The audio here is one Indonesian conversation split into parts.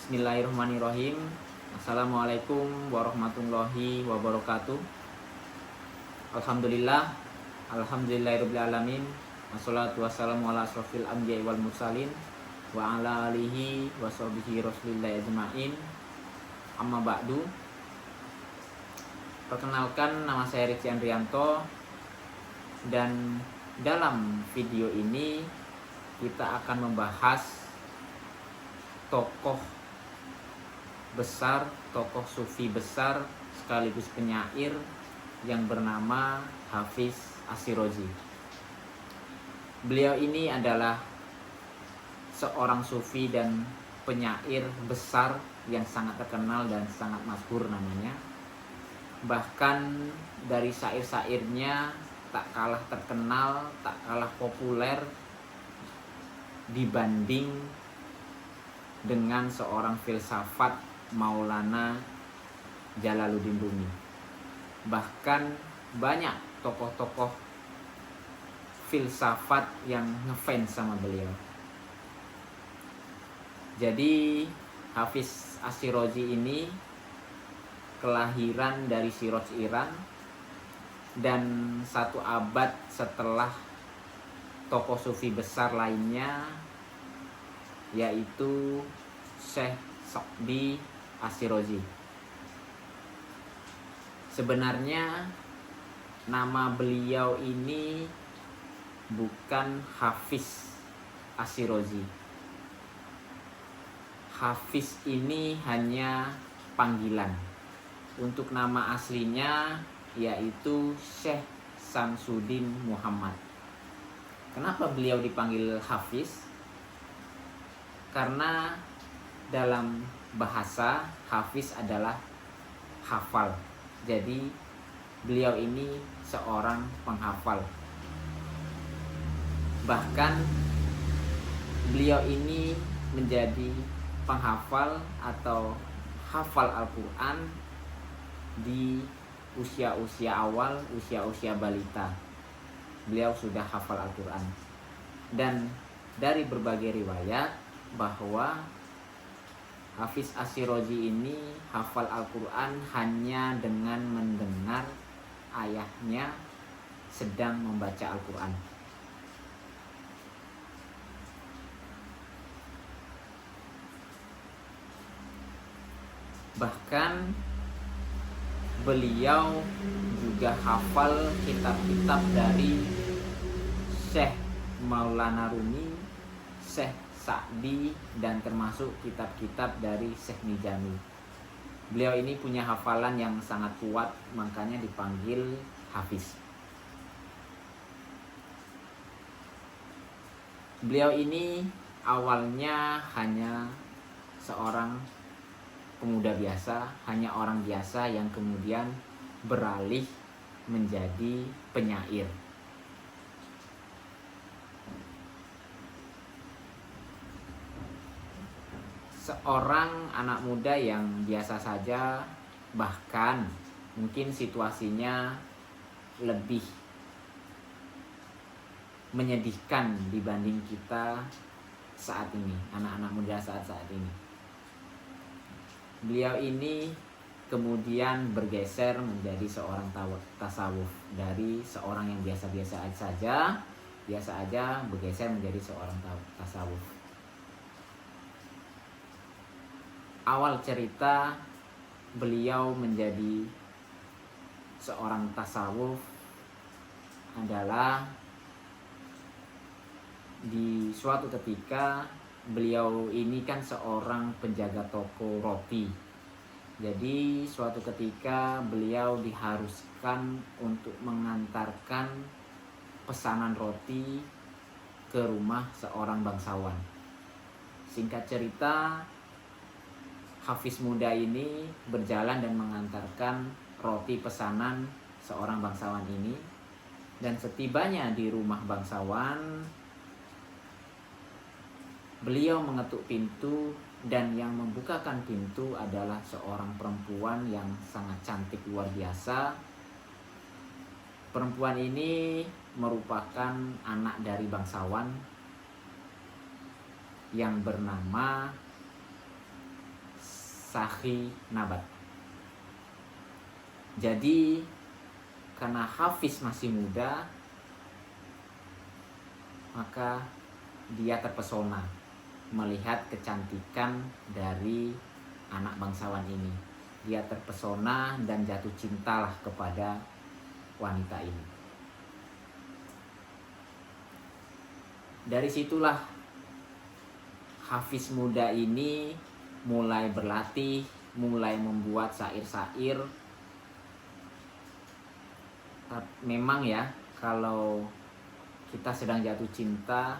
Bismillahirrahmanirrahim. Assalamualaikum warahmatullahi wabarakatuh. Alhamdulillah, alhamdulillahirrahmanirrahim. Wassalatu wassalamu ala asrofil anbiya'i wal mursalin wa ala alihi wa sahbihi rasulillahi ajma'in. Amma ba'du. Perkenalkan, nama saya Ricci Andrianto, dan dalam video ini kita akan membahas tokoh besar, tokoh sufi besar sekaligus penyair yang bernama Hafiz Ash-Shirazi. Beliau ini adalah seorang sufi dan penyair besar yang sangat terkenal dan sangat masyhur namanya. Bahkan dari syair-syairnya tak kalah terkenal, tak kalah populer dibanding dengan seorang filsafat Maulana Jalaluddin Rumi. Bahkan banyak tokoh-tokoh filsafat yang ngefans sama beliau. Jadi Hafiz Ash-Shirazi ini kelahiran dari Shiraz, Iran, dan 1 abad setelah tokoh sufi besar lainnya, yaitu Syekh Sa'di Ash-Shirazi. Sebenarnya nama beliau ini bukan Hafiz Ash-Shirazi. Hafiz ini hanya panggilan. Untuk nama aslinya yaitu Syekh Samsuddin Muhammad. Kenapa beliau dipanggil Hafiz? Karena dalam bahasa Hafiz adalah hafal. Jadi beliau ini seorang penghafal. Bahkan beliau ini menjadi penghafal atau hafal Al-Quran di usia-usia awal, usia-usia balita. Beliau sudah hafal Al-Quran. Dan dari berbagai riwayat bahwa Hafiz Ash-Shirazi ini hafal Al-Quran hanya dengan mendengar ayahnya sedang membaca Al-Quran. Bahkan beliau juga hafal kitab-kitab dari Syekh Maulana Rumi, Syekh Sa'di, dan termasuk kitab-kitab dari Syekh Mijani. Beliau ini punya hafalan yang sangat kuat, makanya dipanggil Hafiz. Beliau ini awalnya hanya seorang pemuda biasa, hanya orang biasa yang kemudian beralih menjadi penyair. Seorang anak muda yang biasa saja, bahkan mungkin situasinya lebih menyedihkan dibanding kita saat ini, anak-anak muda saat ini. Beliau ini kemudian bergeser menjadi seorang tasawuf. Dari seorang yang biasa-biasa aja bergeser menjadi seorang tasawuf. Awal cerita beliau menjadi seorang tasawuf adalah di suatu ketika. Beliau ini kan seorang penjaga toko roti. Jadi suatu ketika beliau diharuskan untuk mengantarkan pesanan roti ke rumah seorang bangsawan. Singkat cerita, Hafiz muda ini berjalan dan mengantarkan roti pesanan seorang bangsawan ini. Dan setibanya di rumah bangsawan, beliau mengetuk pintu, dan yang membukakan pintu adalah seorang perempuan yang sangat cantik luar biasa. Perempuan ini merupakan anak dari bangsawan yang bernama Sakhi Nabat. Jadi karena Hafiz masih muda, maka dia terpesona melihat kecantikan dari anak bangsawan ini. Dia terpesona dan jatuh cintalah kepada wanita ini. Dari situlah Hafiz muda ini mulai berlatih, mulai membuat syair-syair. Memang ya, kalau kita sedang jatuh cinta,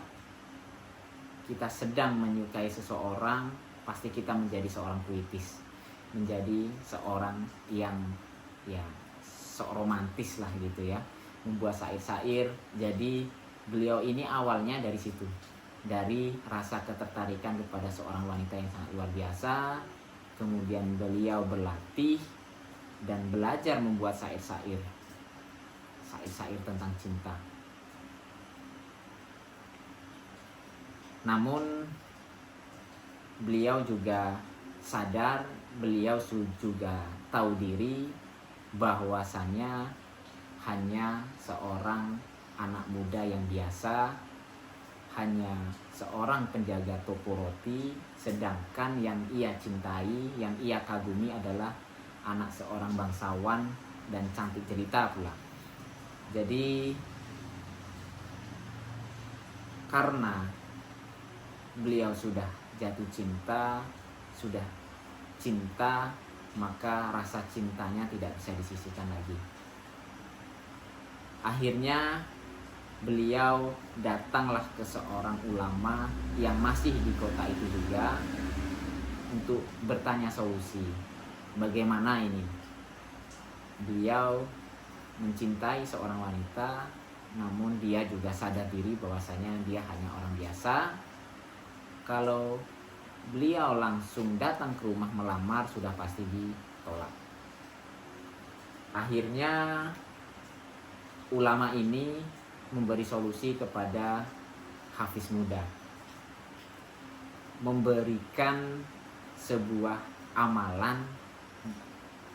kita sedang menyukai seseorang, pasti kita menjadi seorang puitis, menjadi seorang yang sok romantis lah gitu ya, membuat syair-syair. Jadi beliau ini awalnya dari situ, dari rasa ketertarikan kepada seorang wanita yang sangat luar biasa. Kemudian beliau berlatih dan belajar membuat syair-syair tentang cinta. Namun beliau juga sadar, beliau juga tahu diri bahwasanya hanya seorang anak muda yang biasa, hanya seorang penjaga toko roti, sedangkan yang ia cintai, yang ia kagumi adalah anak seorang bangsawan dan cantik cerita pula. Jadi karena beliau sudah jatuh cinta, sudah cinta, maka rasa cintanya tidak bisa disisihkan lagi. Akhirnya beliau datanglah ke seorang ulama yang masih di kota itu juga untuk bertanya solusi. Bagaimana ini? Beliau mencintai seorang wanita, namun dia juga sadar diri bahwasanya dia hanya orang biasa. Kalau beliau langsung datang ke rumah melamar, sudah pasti ditolak. Akhirnya ulama ini memberi solusi kepada Hafiz muda, memberikan sebuah amalan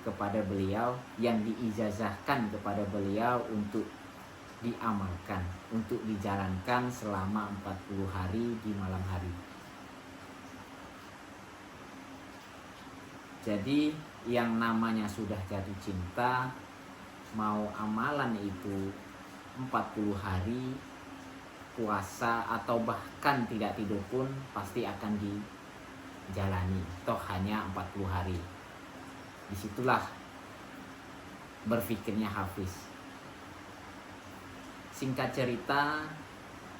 kepada beliau yang diijazahkan kepada beliau untuk diamalkan, untuk dijalankan selama 40 hari di malam hari. Jadi yang namanya sudah jatuh cinta, mau amalan itu 40 hari puasa atau bahkan tidak tidur pun pasti akan dijalani, toh hanya 40 hari. Disitulah berpikirnya Hafiz. Singkat cerita,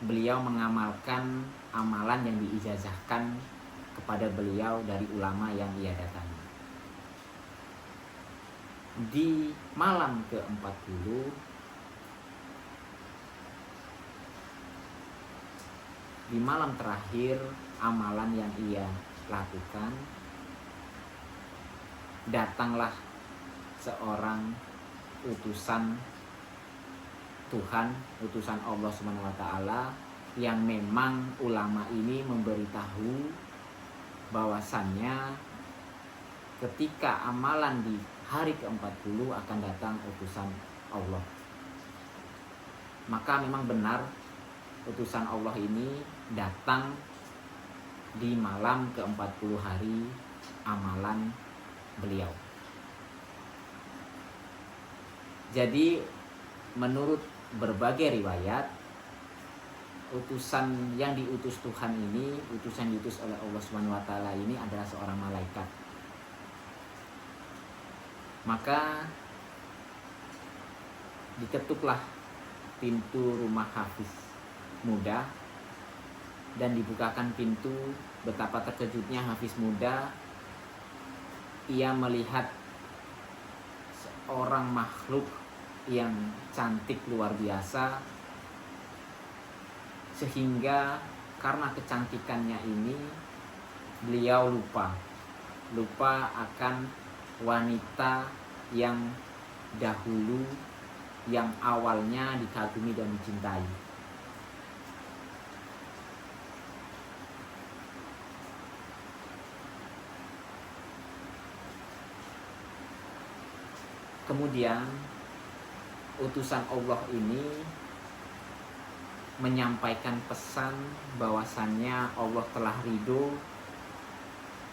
beliau mengamalkan amalan yang diijazahkan kepada beliau dari ulama yang ia datangi. Di malam ke-40, di malam terakhir amalan yang ia lakukan, datanglah seorang utusan Tuhan, utusan Allah SWT, yang memang ulama ini memberitahu bahwasannya ketika amalan di hari ke-40 akan datang utusan Allah. Maka memang benar utusan Allah ini datang di malam ke-40 hari amalan beliau. Jadi menurut berbagai riwayat, utusan yang diutus Tuhan ini, utusan diutus oleh Allah SWT ini adalah seorang malaikat. Maka diketuklah pintu rumah Hafiz muda dan dibukakan pintu. Betapa terkejutnya Hafiz muda, ia melihat seorang makhluk yang cantik luar biasa, sehingga karena kecantikannya ini beliau lupa akan wanita yang dahulu, yang awalnya dikagumi dan dicintai. Kemudian utusan Allah ini menyampaikan pesan bahwasannya Allah telah ridho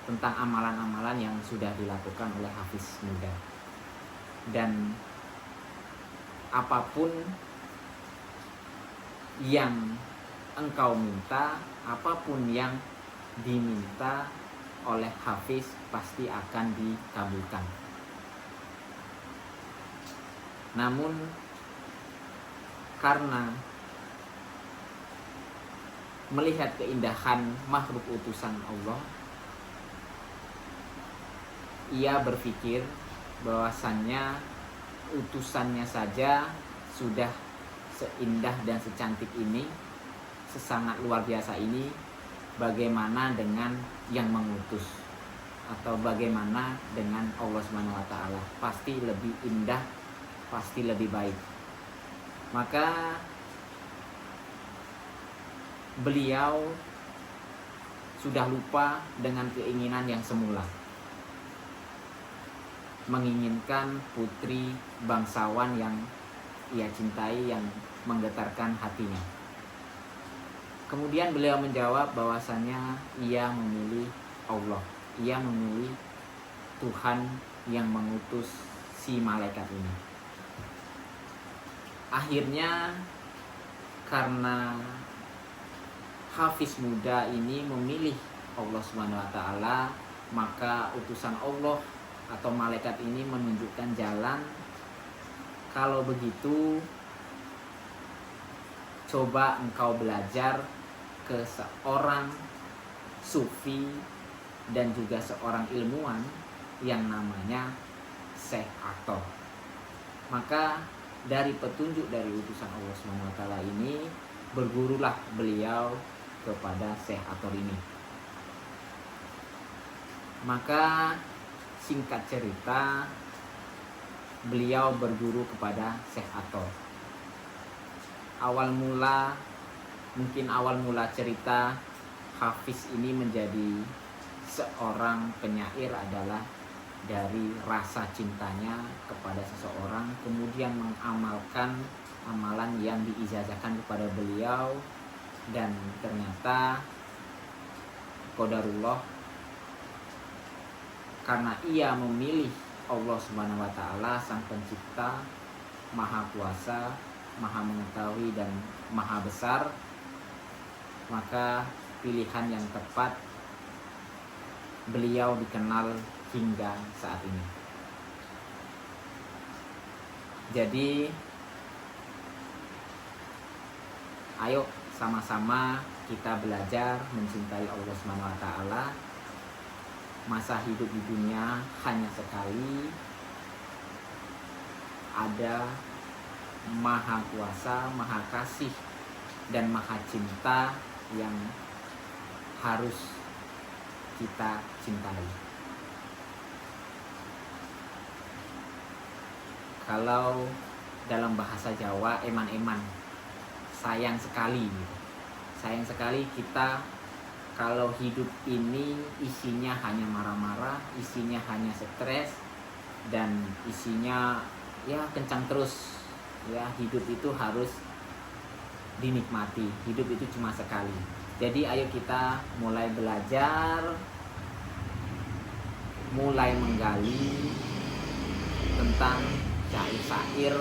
tentang amalan-amalan yang sudah dilakukan oleh Hafiz muda. Dan apapun yang engkau minta, apapun yang diminta oleh Hafiz pasti akan dikabulkan. Namun karena melihat keindahan makhluk utusan Allah, ia berpikir bahwasannya utusannya saja sudah seindah dan secantik ini, sesangat luar biasa ini, bagaimana dengan yang mengutus, atau bagaimana dengan Allah SWT? Pasti lebih indah, pasti lebih baik. Maka beliau sudah lupa dengan keinginan yang semula, menginginkan putri bangsawan yang ia cintai, yang menggetarkan hatinya. Kemudian beliau menjawab bahwasanya ia memilih Allah, ia memilih Tuhan yang mengutus si malaikat ini. Akhirnya karena Hafiz muda ini memilih Allah SWT, maka utusan Allah atau malaikat ini menunjukkan jalan. Kalau begitu, coba engkau belajar ke seorang sufi dan juga seorang ilmuwan yang namanya Syekh Athor. Maka dari petunjuk dari utusan Allah SWT ini, bergurulah beliau kepada Syekh Athor ini. Maka singkat cerita, beliau berguru kepada Syekh Athor. Awal mula cerita Hafiz ini menjadi seorang penyair adalah dari rasa cintanya kepada seseorang, kemudian mengamalkan amalan yang diijazahkan kepada beliau, dan ternyata qadarullah, karena ia memilih Allah SWT, Sang Pencipta, Maha Kuasa, Maha Mengetahui dan Maha Besar, maka pilihan yang tepat, beliau dikenal hingga saat ini. Jadi ayo sama-sama kita belajar mencintai Allah SWT. Masa hidup di dunia hanya sekali. Ada Maha Kuasa, Maha Kasih dan Maha Cinta yang harus kita cintai. Kalau dalam bahasa Jawa, eman-eman, sayang sekali gitu. Sayang sekali kita kalau hidup ini isinya hanya marah-marah, isinya hanya stres, dan isinya ya kencang terus. Ya, hidup itu harus dinikmati. Hidup itu cuma sekali. Jadi ayo kita mulai belajar, mulai menggali tentang syair-syair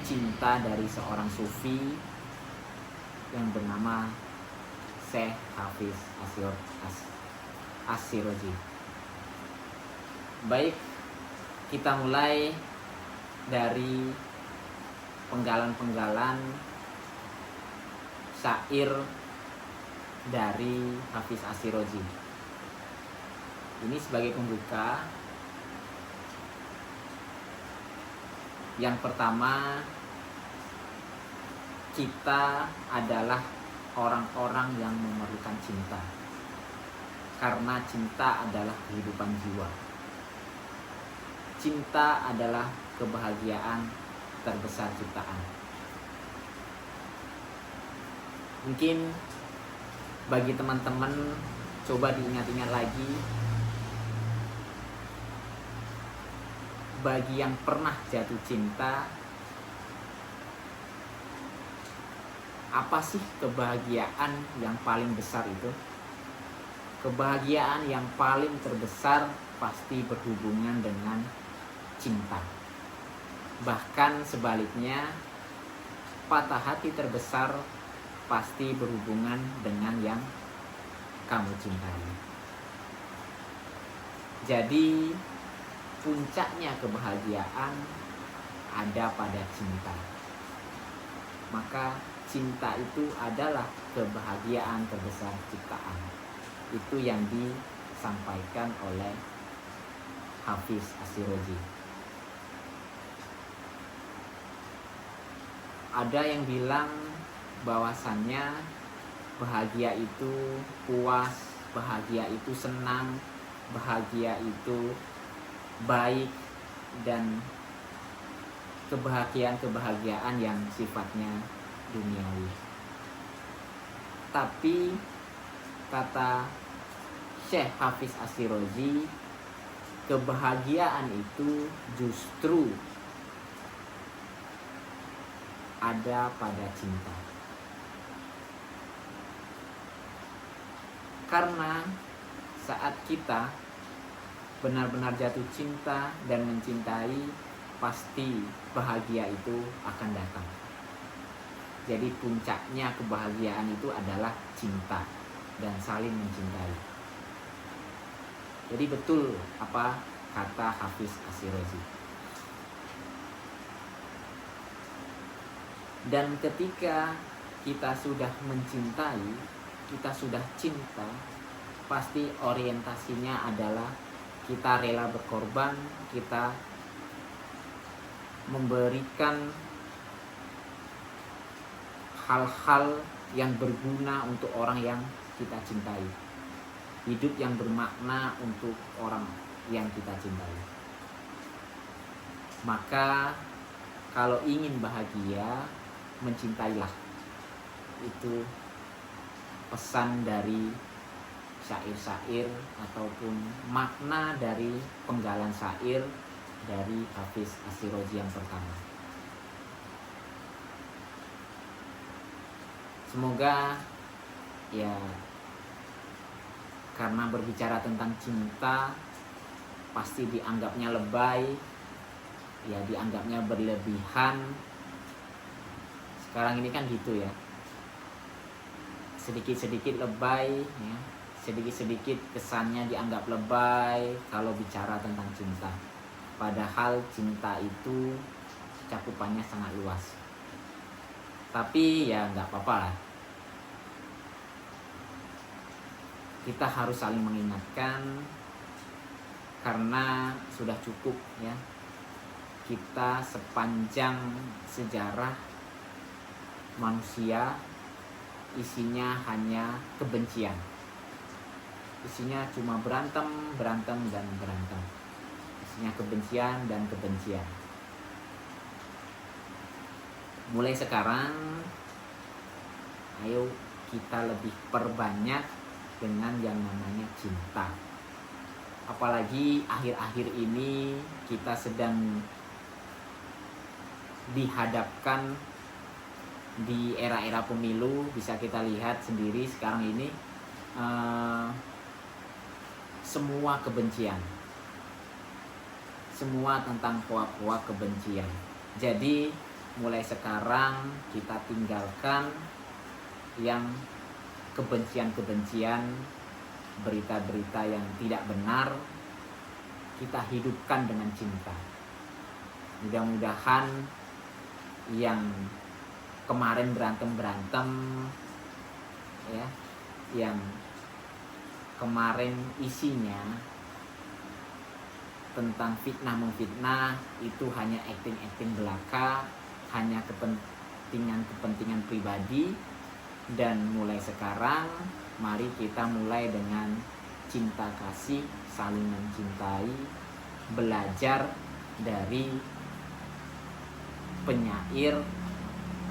cinta dari seorang sufi yang bernama Syekh Hafiz Asyrozi. Baik, kita mulai dari penggalan-penggalan syair dari Hafiz Asyrozi. Ini sebagai pembuka. Yang pertama, kita adalah orang-orang yang memerlukan cinta, karena cinta adalah kehidupan jiwa. Cinta adalah kebahagiaan terbesar ciptaan. Mungkin bagi teman-teman, coba diingat-ingat lagi bagi yang pernah jatuh cinta, apa sih kebahagiaan yang paling besar itu? Kebahagiaan yang paling terbesar pasti berhubungan dengan cinta. Bahkan sebaliknya, patah hati terbesar pasti berhubungan dengan yang kamu cintai. Jadi puncaknya kebahagiaan ada pada cinta. Maka cinta itu adalah kebahagiaan terbesar ciptaan. Itu yang disampaikan oleh Hafiz Asyrozi. Ada yang bilang bahwasannya bahagia itu puas, bahagia itu senang, bahagia itu baik, dan kebahagiaan yang sifatnya duniawi. Tapi kata Syekh Hafiz Asyrozi, kebahagiaan itu justru ada pada cinta. Karena saat kita benar-benar jatuh cinta dan mencintai, pasti bahagia itu akan datang. Jadi puncaknya kebahagiaan itu adalah cinta dan saling mencintai. Jadi betul apa kata Hafiz Asyrozi. Dan ketika kita sudah mencintai, kita sudah cinta, pasti orientasinya adalah kita rela berkorban, kita memberikan hal-hal yang berguna untuk orang yang kita cintai, hidup yang bermakna untuk orang yang kita cintai. Maka kalau ingin bahagia, mencintailah. Itu pesan dari syair-syair ataupun makna dari penggalan syair dari Hafiz Asyrozi yang pertama. Semoga ya, karena berbicara tentang cinta pasti dianggapnya lebay, ya dianggapnya berlebihan. Sekarang ini kan gitu ya, sedikit-sedikit lebay ya, sedikit-sedikit kesannya dianggap lebay kalau bicara tentang cinta. Padahal cinta itu cakupannya sangat luas. Tapi ya nggak apa-apa lah, kita harus saling mengingatkan, karena sudah cukup ya, kita sepanjang sejarah manusia isinya hanya kebencian, isinya cuma berantem dan berantem, isinya kebencian dan kebencian. Mulai sekarang ayo kita lebih perbanyak dengan yang namanya cinta. Apalagi akhir-akhir ini kita sedang dihadapkan di era-era pemilu. Bisa kita lihat sendiri sekarang ini semua kebencian, semua tentang hoak-hoak kebencian. Jadi mulai sekarang kita tinggalkan yang kebencian-kebencian, berita-berita yang tidak benar, kita hidupkan dengan cinta. Mudah-mudahan yang kemarin berantem ya, yang kemarin isinya tentang fitnah memfitnah, itu hanya acting belaka, hanya kepentingan pribadi. Dan mulai sekarang mari kita mulai dengan cinta kasih, saling mencintai, belajar dari penyair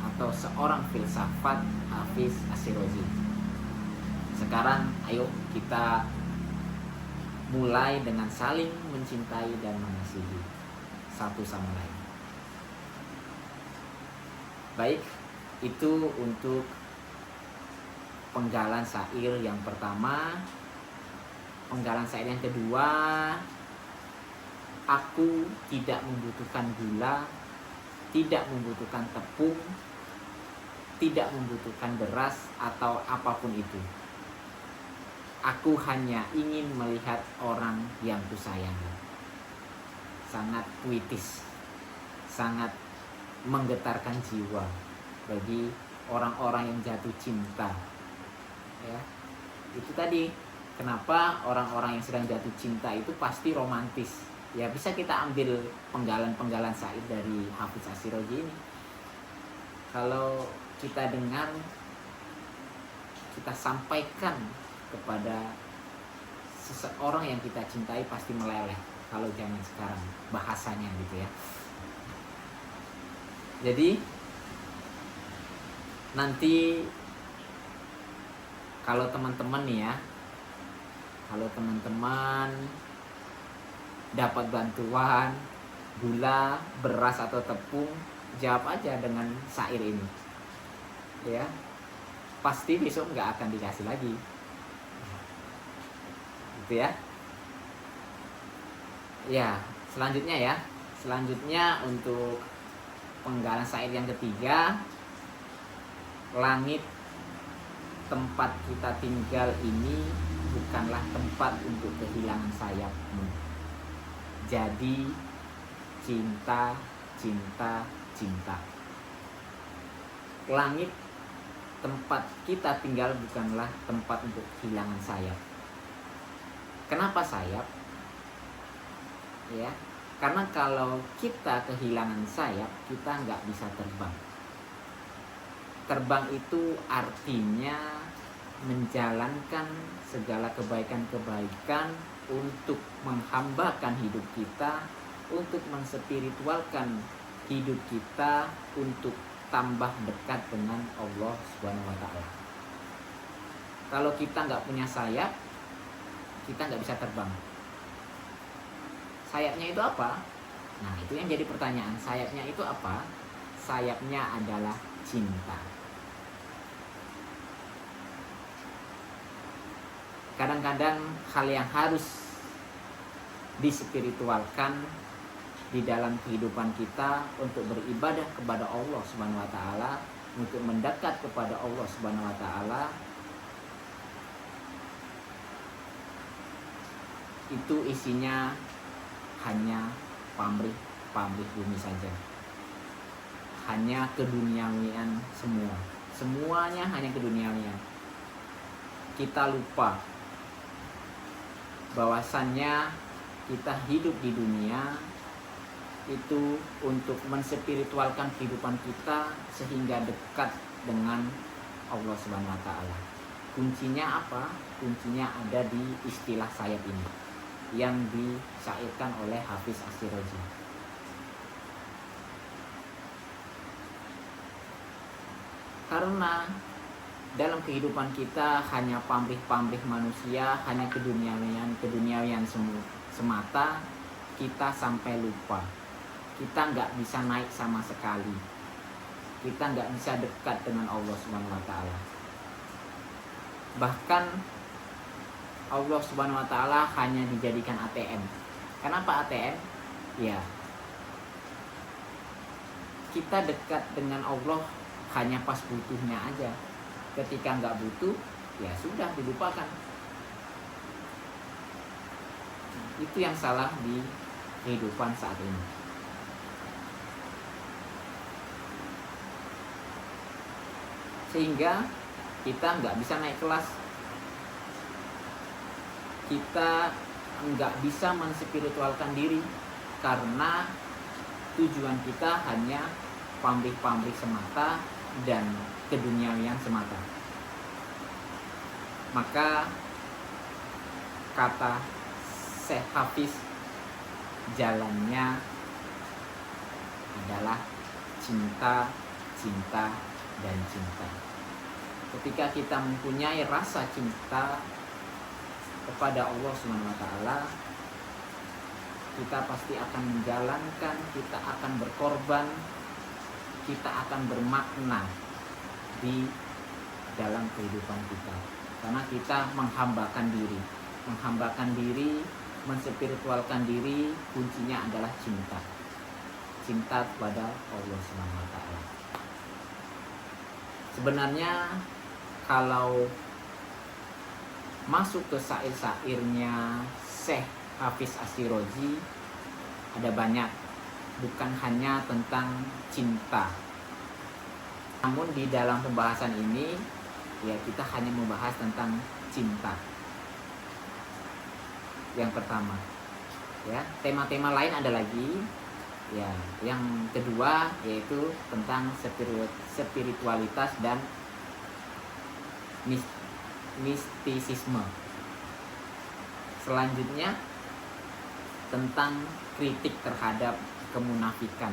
atau seorang filsafat Hafiz Asyrozi. Sekarang ayo kita mulai dengan saling mencintai dan mengasihi. satu sama lain. Baik, itu untuk penggalan syair yang pertama. Penggalan syair yang kedua, aku tidak membutuhkan gula, tidak membutuhkan tepung, tidak membutuhkan beras atau apapun itu. Aku hanya ingin melihat orang yang kusayangi. Sangat puitis, sangat menggetarkan jiwa bagi orang-orang yang jatuh cinta. Ya, itu tadi kenapa orang-orang yang sedang jatuh cinta itu pasti romantis. Ya, bisa kita ambil penggalan-penggalan syair dari Hafiz Asyroji ini. Kalau kita dengar, kita sampaikan kepada seseorang yang kita cintai, pasti meleleh. Kalau zaman sekarang bahasanya gitu ya. Jadi nanti kalau teman-teman nih ya, kalau teman-teman dapat bantuan gula, beras atau tepung, jawab aja dengan syair ini. Ya, pasti besok nggak akan dikasih lagi. Gitu ya. Ya, selanjutnya untuk penggalan syair yang ketiga, langit tempat kita tinggal ini bukanlah tempat untuk kehilangan sayapmu. Jadi cinta, cinta, cinta. Langit tempat kita tinggal bukanlah tempat untuk kehilangan sayap. Kenapa sayap? Ya, karena kalau kita kehilangan sayap, kita nggak bisa terbang. Terbang itu artinya menjalankan segala kebaikan-kebaikan untuk menghambakan hidup kita, untuk menspiritualkan hidup kita, untuk tambah dekat dengan Allah Subhanahu wa Ta'ala. Kalau kita nggak punya sayap, kita nggak bisa terbang. Sayapnya itu apa? Nah, itu yang jadi pertanyaan. Sayapnya itu apa? Sayapnya adalah cinta. Kadang-kadang hal yang harus dispiritualkan di dalam kehidupan kita untuk beribadah kepada Allah Subhanahu wa Ta'ala, untuk mendekat kepada Allah Subhanahu wa Ta'ala, itu isinya hanya pamrih bumi saja, hanya keduniawian semua, semuanya hanya keduniawian. Kita lupa bahwasannya kita hidup di dunia itu untuk menspiritualkan kehidupan kita sehingga dekat dengan Allah Subhanahu wa Ta'ala. Kuncinya apa? Kuncinya ada di istilah sayap ini yang disyairkan oleh Hafiz Asyroji. Karena dalam kehidupan kita hanya pamrih manusia, hanya keduniawian semata, kita sampai lupa. Kita nggak bisa naik sama sekali. Kita nggak bisa dekat dengan Allah Subhanahu wa Ta'ala. Bahkan Allah Subhanahu wa Ta'ala hanya dijadikan ATM. Kenapa ATM? Ya, kita dekat dengan Allah hanya pas butuhnya aja. Ketika nggak butuh, ya sudah, dilupakan. Itu yang salah di kehidupan saat ini. Sehingga kita nggak bisa naik kelas, kita nggak bisa menspiritualkan diri, karena tujuan kita hanya pamrih semata dan keduniawian semata. Maka kata Syekh Hafiz, jalannya adalah cinta, cinta, dan cinta. Ketika kita mempunyai rasa cinta kepada Allah Subhanahu wa Ta'ala, kita pasti akan menjalankan, kita akan berkorban, kita akan bermakna di dalam kehidupan kita. Karena kita menghambakan diri, menspiritualkan diri, kuncinya adalah cinta. Cinta kepada Allah SWT. Sebenarnya kalau masuk ke syair-syairnya Syekh Hafiz Asyrozi ada banyak, bukan hanya tentang cinta. Namun di dalam pembahasan ini ya kita hanya membahas tentang cinta. Yang pertama, ya, tema-tema lain ada lagi. Ya, yang kedua yaitu tentang spiritualitas dan mistisisme. Selanjutnya tentang kritik terhadap kemunafikan.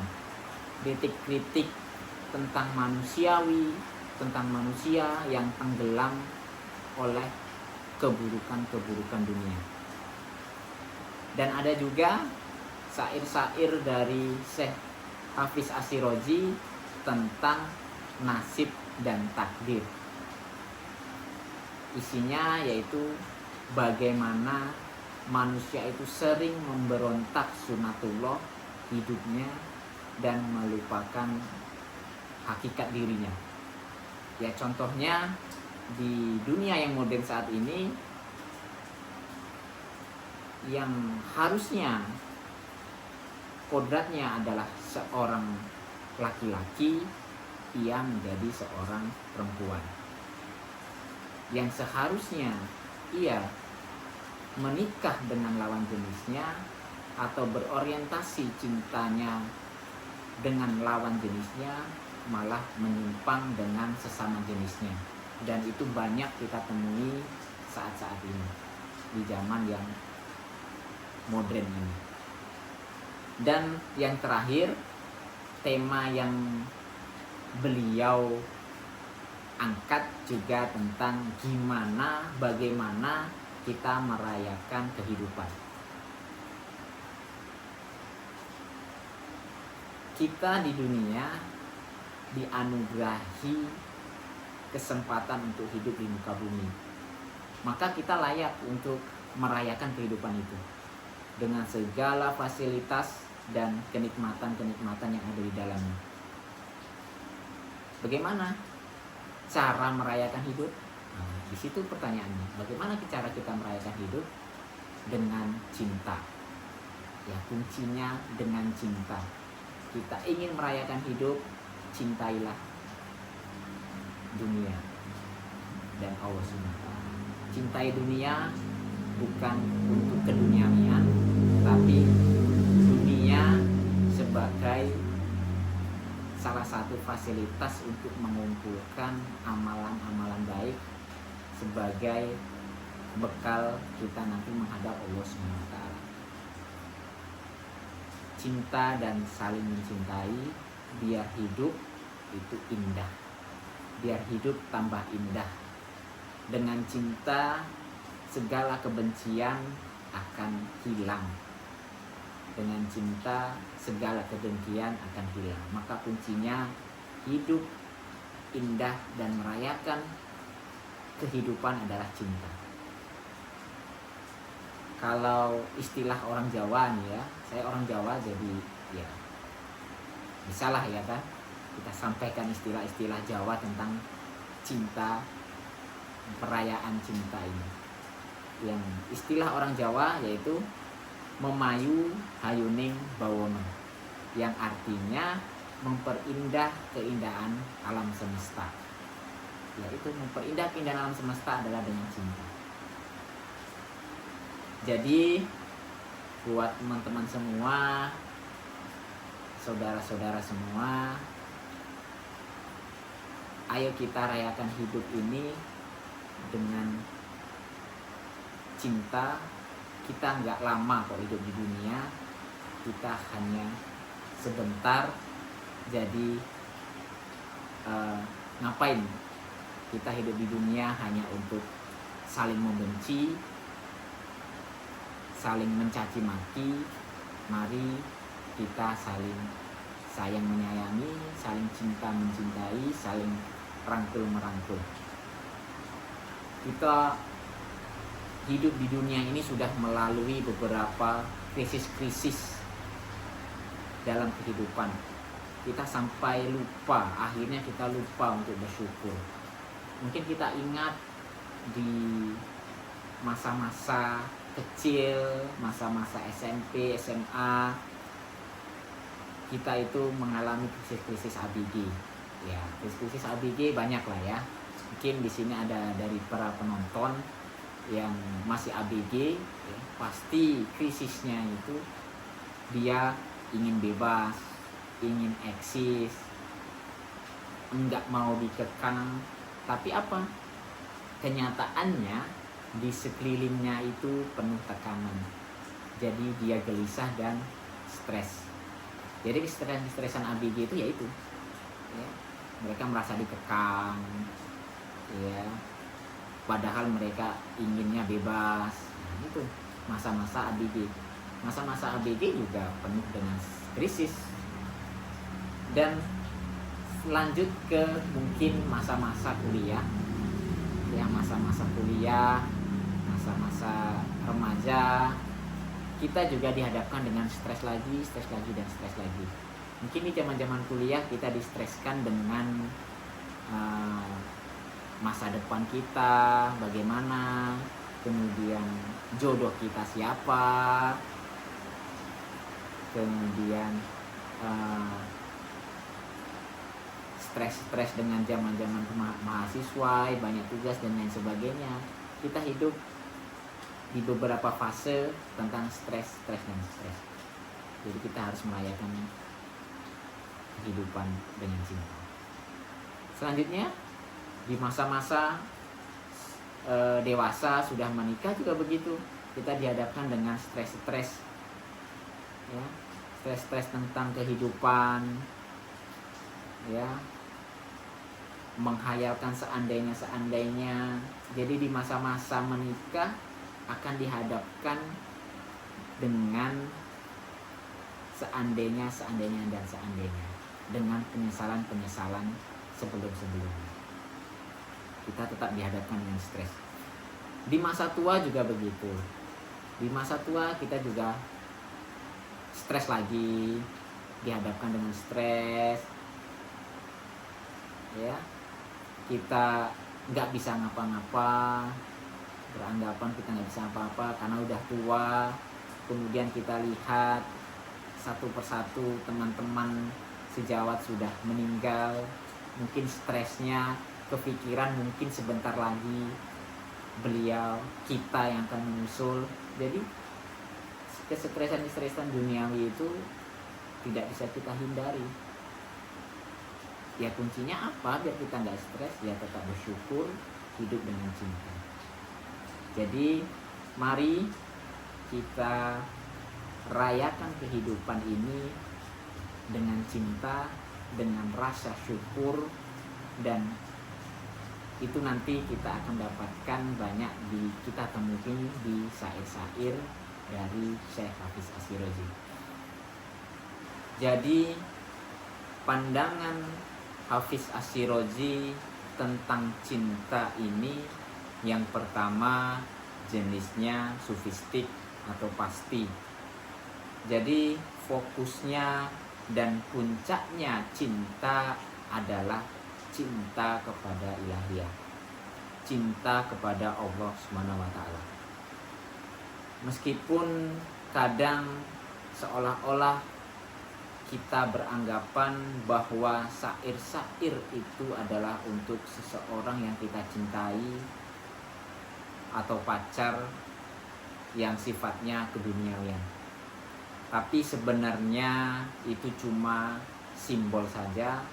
Kritik tentang manusiawi, tentang manusia yang tenggelam oleh keburukan-keburukan dunia. Dan ada juga syair-syair dari Syekh Hafiz Asyrozi tentang nasib dan takdir. Isinya yaitu bagaimana manusia itu sering memberontak sunatullah hidupnya dan melupakan hakikat dirinya. Ya, contohnya di dunia yang modern saat ini, yang harusnya kodratnya adalah seorang laki-laki, ia menjadi seorang perempuan. Yang seharusnya ia menikah dengan lawan jenisnya atau berorientasi cintanya dengan lawan jenisnya, malah menyimpang dengan sesama jenisnya. Dan itu banyak kita temui saat-saat ini, di zaman yang modern ini. Dan yang terakhir, tema yang beliau angkat juga tentang bagaimana kita merayakan kehidupan. Kita di dunia dianugerahi kesempatan untuk hidup di muka bumi. Maka kita layak untuk merayakan kehidupan itu dengan segala fasilitas dan kenikmatan-kenikmatan yang ada di dalamnya. Bagaimana cara merayakan hidup? Nah, di situ pertanyaannya. Bagaimana cara kita merayakan hidup? Dengan cinta. Ya, kuncinya dengan cinta. Kita ingin merayakan hidup, cintailah dunia dan Allah SWT. Cintai dunia bukan untuk keduniawian, tapi dunia sebagai salah satu fasilitas untuk mengumpulkan amalan-amalan baik sebagai bekal kita nanti menghadap Allah SWT. Cinta dan saling mencintai, biar hidup itu indah, biar hidup tambah indah. Dengan cinta segala kebencian akan hilang. Dengan cinta segala kedengkian akan hilang. Maka kuncinya hidup indah dan merayakan kehidupan adalah cinta. Kalau istilah orang Jawa nih ya, saya orang Jawa jadi ya bisalah ya kan, kita sampaikan istilah-istilah Jawa tentang cinta, perayaan cinta ini. Yang istilah orang Jawa yaitu memayu hayuning bawono, yang artinya memperindah keindahan alam semesta. Yaitu memperindah keindahan alam semesta adalah dengan cinta. Jadi buat teman-teman semua, saudara-saudara semua, ayo kita rayakan hidup ini dengan cinta. Kita nggak lama kok hidup di dunia, kita hanya sebentar. Jadi ngapain kita hidup di dunia hanya untuk saling membenci, saling mencaci maki, Mari kita saling sayang menyayangi, saling cinta mencintai, saling rangkul merangkul. Kita hidup di dunia ini sudah melalui beberapa krisis-krisis dalam kehidupan. Kita sampai lupa, akhirnya kita lupa untuk bersyukur. Mungkin kita ingat di masa-masa kecil, masa-masa SMP, SMA, kita itu mengalami krisis-krisis ABG. Ya, krisis-krisis ABG banyak lah ya. Mungkin di sini ada dari para penonton yang masih ABG, ya, pasti krisisnya itu dia ingin bebas, ingin eksis, enggak mau dikekang. Tapi apa? Kenyataannya di sekelilingnya itu penuh tekanan. Jadi dia gelisah dan stres. Jadi stresan ABG itu yaitu ya, mereka merasa dikekang, ya, padahal mereka inginnya bebas. Nah, itu masa-masa ABG. Masa-masa ABG juga penuh dengan krisis. Dan lanjut ke mungkin masa-masa kuliah, ya, masa-masa kuliah, masa-masa remaja, kita juga dihadapkan dengan stres lagi, dan stres lagi. Mungkin di zaman-zaman kuliah kita distreskan dengan masa depan kita, bagaimana, kemudian jodoh kita siapa, kemudian stres dengan zaman-zaman mahasiswa, banyak tugas dan lain sebagainya. Kita hidup di beberapa fase tentang stres. Jadi kita harus merayakan kehidupan dengan cinta. Selanjutnya di masa-masa dewasa, sudah menikah juga begitu. Kita dihadapkan dengan stres, ya, stres tentang kehidupan, ya, menghayalkan seandainya. Jadi di masa-masa menikah akan dihadapkan dengan seandainya, dengan penyesalan sebelumnya. Kita tetap dihadapkan dengan stres. Di masa tua juga begitu. Di masa tua kita juga stres lagi, dihadapkan dengan stres, ya, kita nggak bisa ngapa-ngapa, beranggapan kita nggak bisa apa-apa karena udah tua. Kemudian kita lihat satu persatu teman-teman sejawat sudah meninggal, mungkin stresnya, kepikiran mungkin sebentar lagi kita yang akan menyusul. Jadi kesetresan duniawi itu tidak bisa kita hindari. Ya, kuncinya apa biar kita nggak stres? Ya tetap bersyukur, hidup dengan cinta. Jadi mari kita rayakan kehidupan ini dengan cinta, dengan rasa syukur, dan itu nanti kita akan dapatkan banyak kita temui di syair-syair dari Syekh Hafiz Ash-Shirazi. Jadi pandangan Hafiz Ash-Shirazi tentang cinta ini, yang pertama jenisnya sufistik atau pasti. Jadi fokusnya dan puncaknya cinta adalah cinta kepada ilahiyah, cinta kepada Allah SWT. Meskipun kadang seolah-olah kita beranggapan bahwa syair-syair itu adalah untuk seseorang yang kita cintai atau pacar yang sifatnya keduniawian. Tapi sebenarnya itu cuma simbol saja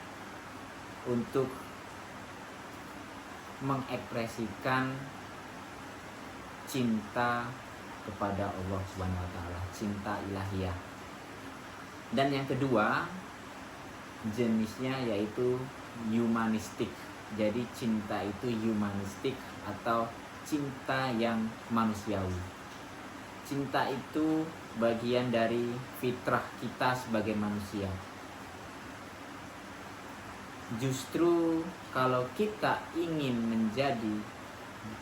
untuk mengekspresikan cinta kepada Allah SWT, cinta ilahiyah. Dan yang kedua jenisnya yaitu humanistik. Jadi cinta itu humanistik atau cinta yang manusiawi. Cinta itu bagian dari fitrah kita sebagai manusia. Justru kalau kita ingin menjadi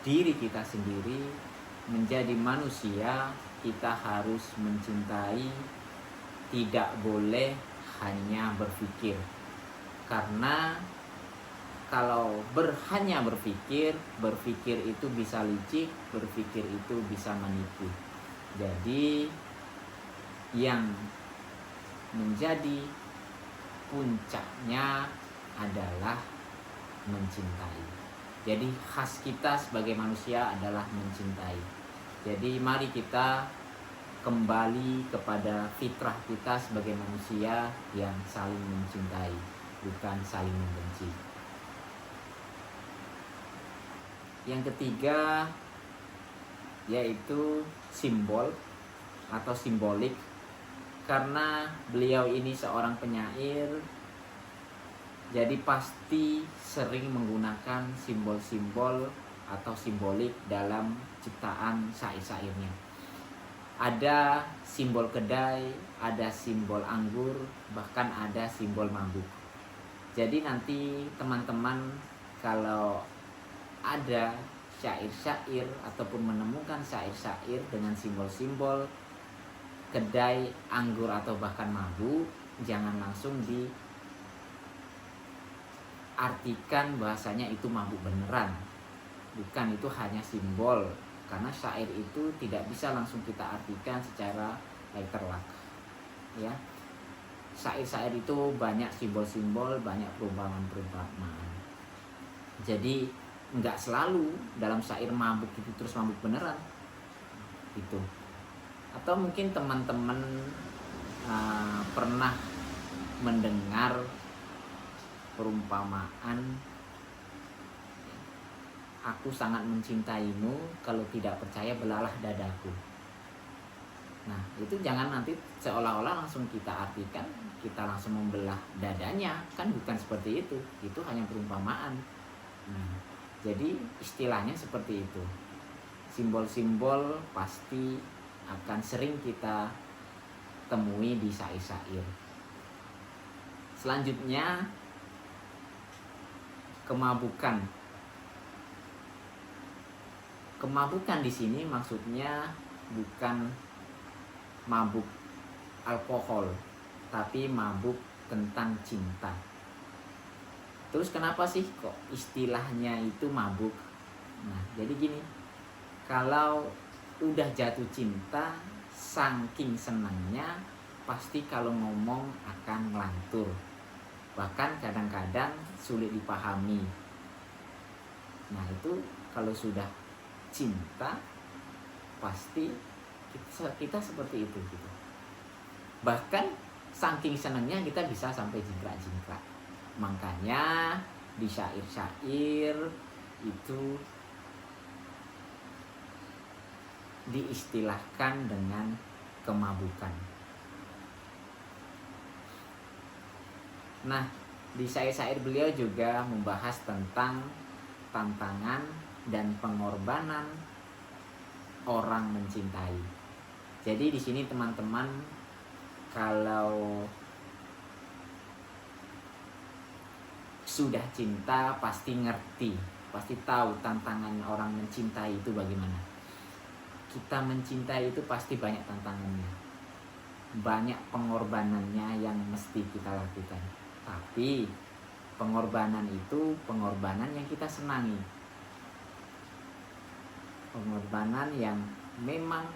diri kita sendiri, menjadi manusia, kita harus mencintai, tidak boleh hanya berpikir. Karena kalau hanya berpikir itu bisa licik, berpikir itu bisa menipu. Jadi yang menjadi puncaknya adalah mencintai. Jadi khas kita sebagai manusia adalah mencintai. Jadi mari kita kembali kepada fitrah kita sebagai manusia yang saling mencintai, bukan saling membenci. Yang ketiga yaitu simbol atau simbolik. Karena beliau ini seorang penyair, jadi pasti sering menggunakan simbol-simbol atau simbolik dalam ciptaan syair-syairnya. Ada simbol kedai, ada simbol anggur, bahkan ada simbol mabuk. Jadi nanti teman-teman kalau ada syair-syair ataupun menemukan syair-syair dengan simbol-simbol kedai, anggur atau bahkan mabuk, jangan langsung diartikan bahasanya itu mabuk beneran. Bukan, itu hanya simbol. Karena syair itu tidak bisa langsung kita artikan secara letterlock. Ya. Syair-syair itu banyak simbol-simbol, banyak perumpamaan-perumpamaan. Jadi nggak selalu dalam syair mabuk itu terus mabuk beneran. Gitu. Atau mungkin teman-teman pernah mendengar perumpamaan, aku sangat mencintaimu, kalau tidak percaya belalah dadaku. Nah itu jangan nanti seolah-olah langsung kita artikan kita langsung membelah dadanya, kan bukan seperti itu hanya perumpamaan. Jadi istilahnya seperti itu. Simbol-simbol pasti akan sering kita temui di syair-syair. Selanjutnya kemabukan. Kemabukan di sini maksudnya bukan mabuk alkohol, tapi mabuk tentang cinta. Terus kenapa sih kok istilahnya itu mabuk? Nah, jadi gini, kalau udah jatuh cinta, saking senangnya, pasti kalau ngomong akan ngelantur. Bahkan kadang-kadang sulit dipahami. Nah itu kalau sudah cinta, pasti kita seperti itu gitu. Bahkan saking senangnya kita bisa sampai jingkrak-jingkrak. Makanya di syair-syair itu diistilahkan dengan kemabukan. Nah, di syair-syair beliau juga membahas tentang tantangan dan pengorbanan orang mencintai. Jadi di sini teman-teman kalau sudah cinta pasti ngerti, pasti tahu tantangan orang mencintai itu bagaimana. Kita mencintai itu pasti banyak tantangannya, banyak pengorbanannya yang mesti kita lakukan. Tapi pengorbanan itu pengorbanan yang kita senangi, pengorbanan yang memang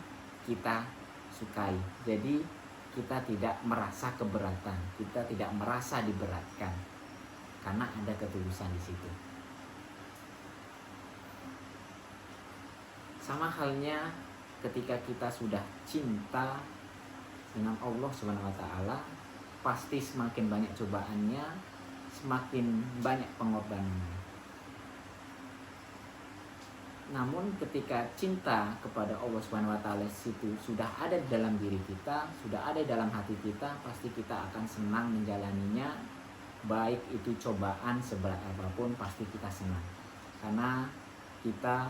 kita sukai. Jadi kita tidak merasa keberatan, kita tidak merasa diberatkan, karena ada ketulusan di situ. Sama halnya ketika kita sudah cinta dengan Allah Subhanahu wa taala, pasti semakin banyak cobaannya, semakin banyak pengorbanannya. Namun ketika cinta kepada Allah Subhanahu wa taala itu sudah ada di dalam diri kita, sudah ada di dalam hati kita, pasti kita akan senang menjalaninya. Baik itu cobaan seberat apapun, pasti kita senang. Karena kita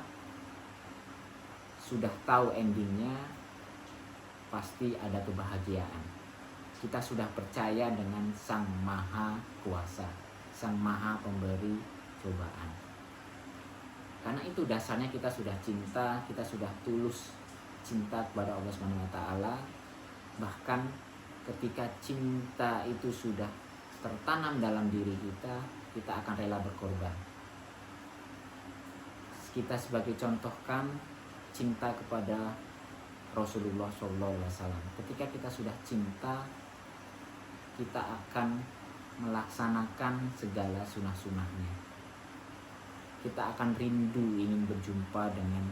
sudah tahu endingnya, pasti ada kebahagiaan. Kita sudah percaya dengan Sang Maha Kuasa, Sang Maha Pemberi cobaan. Karena itu dasarnya kita sudah cinta, kita sudah tulus cinta kepada Allah Subhanahu wa taala. Bahkan ketika cinta itu sudah tertanam dalam diri kita, kita akan rela berkorban. Kita sebagai contohkan cinta kepada Rasulullah SAW. Ketika kita sudah cinta, kita akan melaksanakan segala sunnah-sunnahnya. Kita akan rindu ingin berjumpa dengan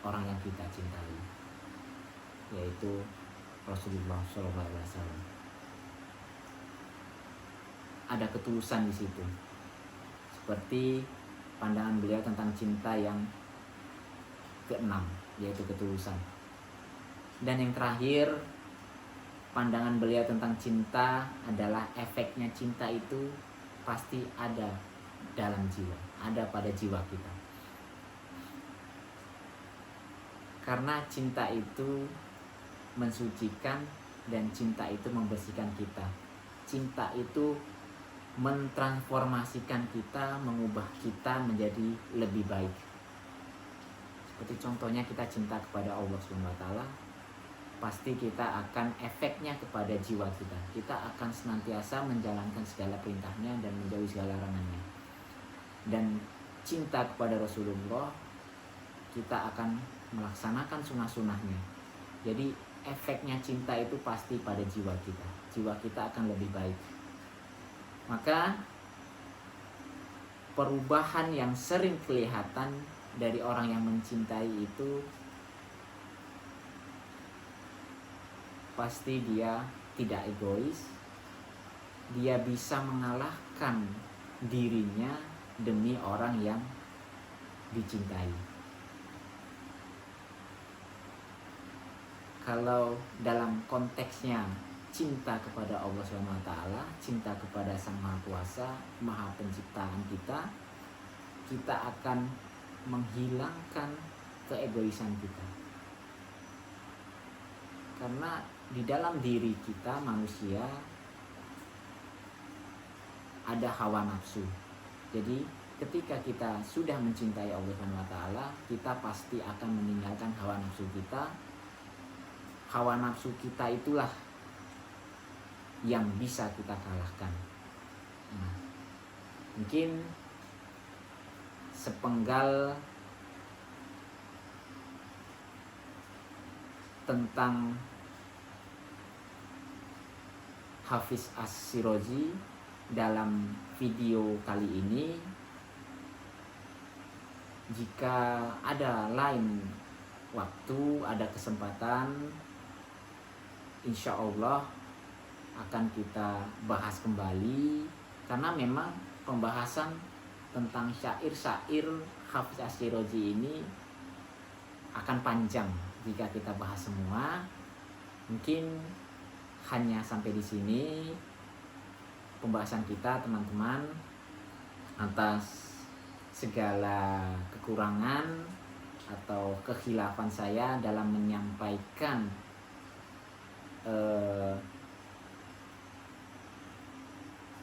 orang yang kita cintai, yaitu Rasulullah SAW. Ada ketulusan di situ, seperti pandangan beliau tentang cinta yang keenam, yaitu ketulusan. Dan yang terakhir, pandangan beliau tentang cinta adalah efeknya cinta itu pasti ada dalam jiwa, ada pada jiwa kita. Karena cinta itu mensucikan dan cinta itu membersihkan kita. Cinta itu mentransformasikan kita, mengubah kita menjadi lebih baik. Seperti contohnya kita cinta kepada Allah Subhanahu wa taala, pasti kita akan efeknya kepada jiwa kita. Kita akan senantiasa menjalankan segala perintahnya dan menjauhi segala larangannya. Dan cinta kepada Rasulullah, kita akan melaksanakan sunnah-sunnahnya. Jadi efeknya cinta itu pasti pada jiwa kita. Jiwa kita akan lebih baik. Maka perubahan yang sering kelihatan dari orang yang mencintai itu pasti dia tidak egois. Dia bisa mengalahkan dirinya demi orang yang dicintai. Kalau dalam konteksnya cinta kepada Allah SWT, cinta kepada Sang Maha Kuasa, Maha Penciptaan kita, kita akan menghilangkan keegoisan kita. Karena di dalam diri kita manusia ada hawa nafsu. Jadi ketika kita sudah mencintai Allah SWT, kita pasti akan meninggalkan hawa nafsu kita. Hawa nafsu kita itulah yang bisa kita kalahkan. Nah, mungkin sepenggal tentang Hafiz Ash-Shirazi dalam video kali ini. Jika ada lain waktu, ada kesempatan, insya Allah akan kita bahas kembali. Karena memang pembahasan tentang syair-syair Hafiz Ash-Shirazi ini akan panjang jika kita bahas semua. Mungkin hanya sampai di sini pembahasan kita, teman-teman. Atas segala kekurangan atau kekhilafan saya dalam menyampaikan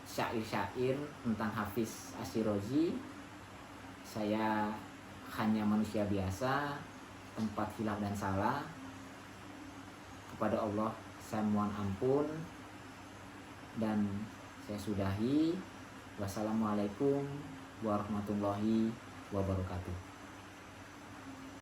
syair-syair tentang Hafiz Ash-Shirazi, saya hanya manusia biasa, tempat khilaf dan salah. Kepada Allah saya mohon ampun dan saya sudahi. Wassalamualaikum warahmatullahi wabarakatuh.